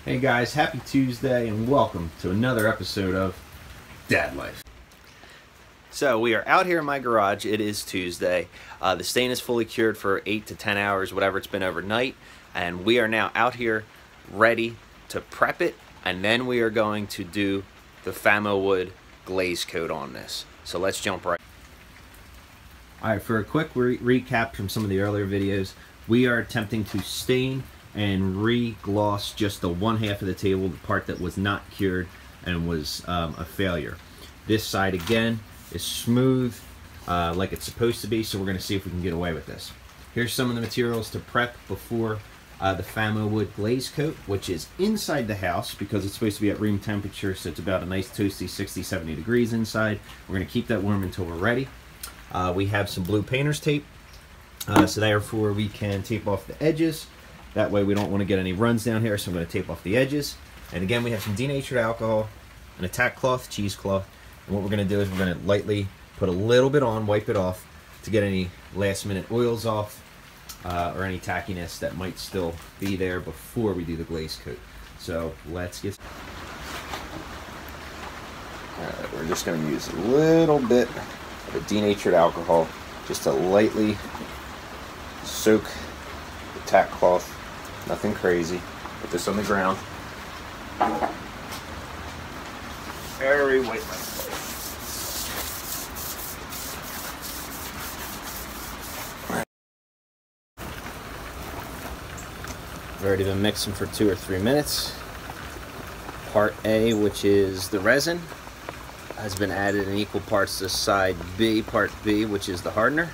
Hey guys, happy Tuesday and welcome to another episode of Dad Life. So we are out here in my garage. It is Tuesday. The stain is fully cured for 8 to 10 hours, whatever it's been overnight. And we are now out here ready to prep it. And then we are going to do the Famowood glaze coat on this. So let's jump right. Alright, for a quick recap from some of the earlier videos, we are attempting to stain and re-gloss just the one half of the table, the part that was not cured and was a failure. This side again is smooth like it's supposed to be, so we're going to see if we can get away with this. Here's some of the materials to prep before the Famowood glaze coat, which is inside the house because it's supposed to be at room temperature, so it's about a nice toasty 60-70 degrees inside. We're going to keep that warm until we're ready. We have some blue painter's tape, so therefore we can tape off the edges. That way we don't want to get any runs down here, so I'm going to tape off the edges. And again, we have some denatured alcohol, an attack cloth, cheesecloth, and what we're going to do is we're going to lightly put a little bit on, wipe it off to get any last minute oils off or any tackiness that might still be there before we do the glaze coat. So let's get started. Alright, we're just going to use a little bit of a denatured alcohol just to lightly soak the tack cloth. Nothing crazy. Put this on the ground. Very white. I've already been mixing for 2 or 3 minutes. Part A, which is the resin, has been added in equal parts to side B, part B, which is the hardener.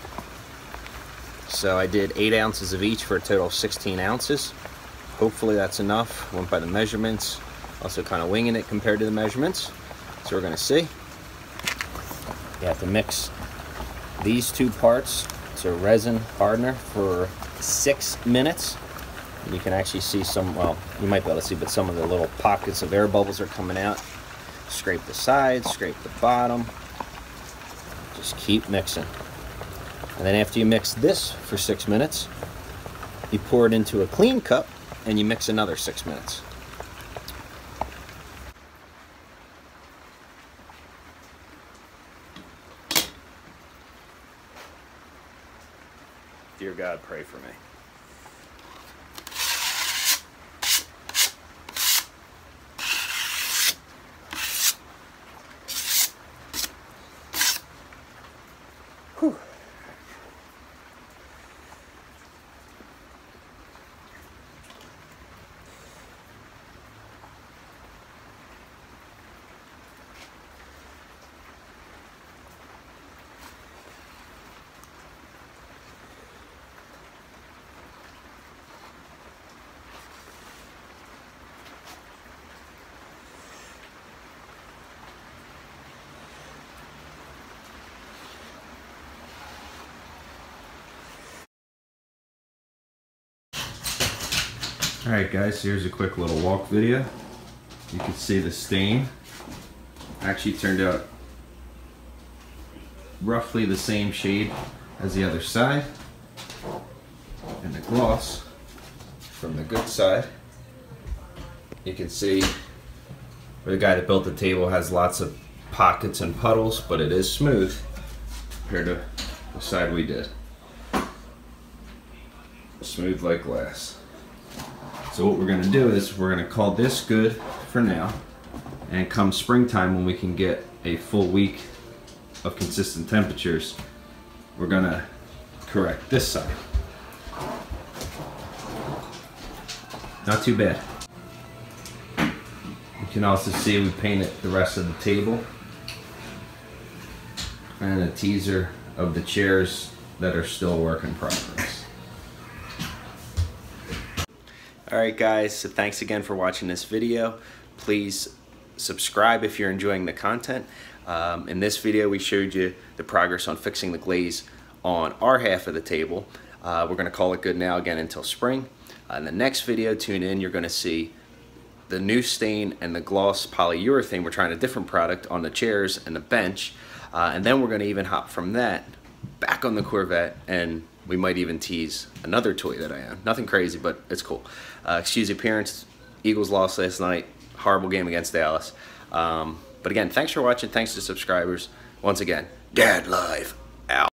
So I did 8 ounces of each for a total of 16 ounces. Hopefully that's enough. Went by the measurements. Also kind of winging it compared to the measurements. So we're going to see. You have to mix these 2 parts to resin hardener for 6 minutes. You can actually see some, well, you might be able to see, but some of the little pockets of air bubbles are coming out. Scrape the sides, scrape the bottom. Just keep mixing. And then after you mix this for 6 minutes, you pour it into a clean cup and you mix another 6 minutes. Dear God, pray for me. Whew. Alright guys, here's a quick little walk video. You can see the stain actually turned out roughly the same shade as the other side. And the gloss from the good side, you can see where the guy that built the table has lots of pockets and puddles, but it is smooth compared to the side we did. Smooth like glass. So what we're going to do is we're going to call this good for now, and come springtime when we can get a full week of consistent temperatures, we're going to correct this side. Not too bad. You can also see we painted the rest of the table and a teaser of the chairs that are still work in progress. Alright guys, so thanks again for watching this video. Please subscribe if you're enjoying the content. In this video we showed you the progress on fixing the glaze on our half of the table. We're going to call it good now again until spring. In the next video, tune in, you're going to see the new stain and the gloss polyurethane. We're trying a different product on the chairs and the bench. And then we're going to even hop from that back on the Corvette, and we might even tease another toy that I own. Nothing crazy, but it's cool. Excuse the appearance. Eagles lost last night. Horrible game against Dallas. But again, thanks for watching. Thanks to subscribers. Once again, Dad Life.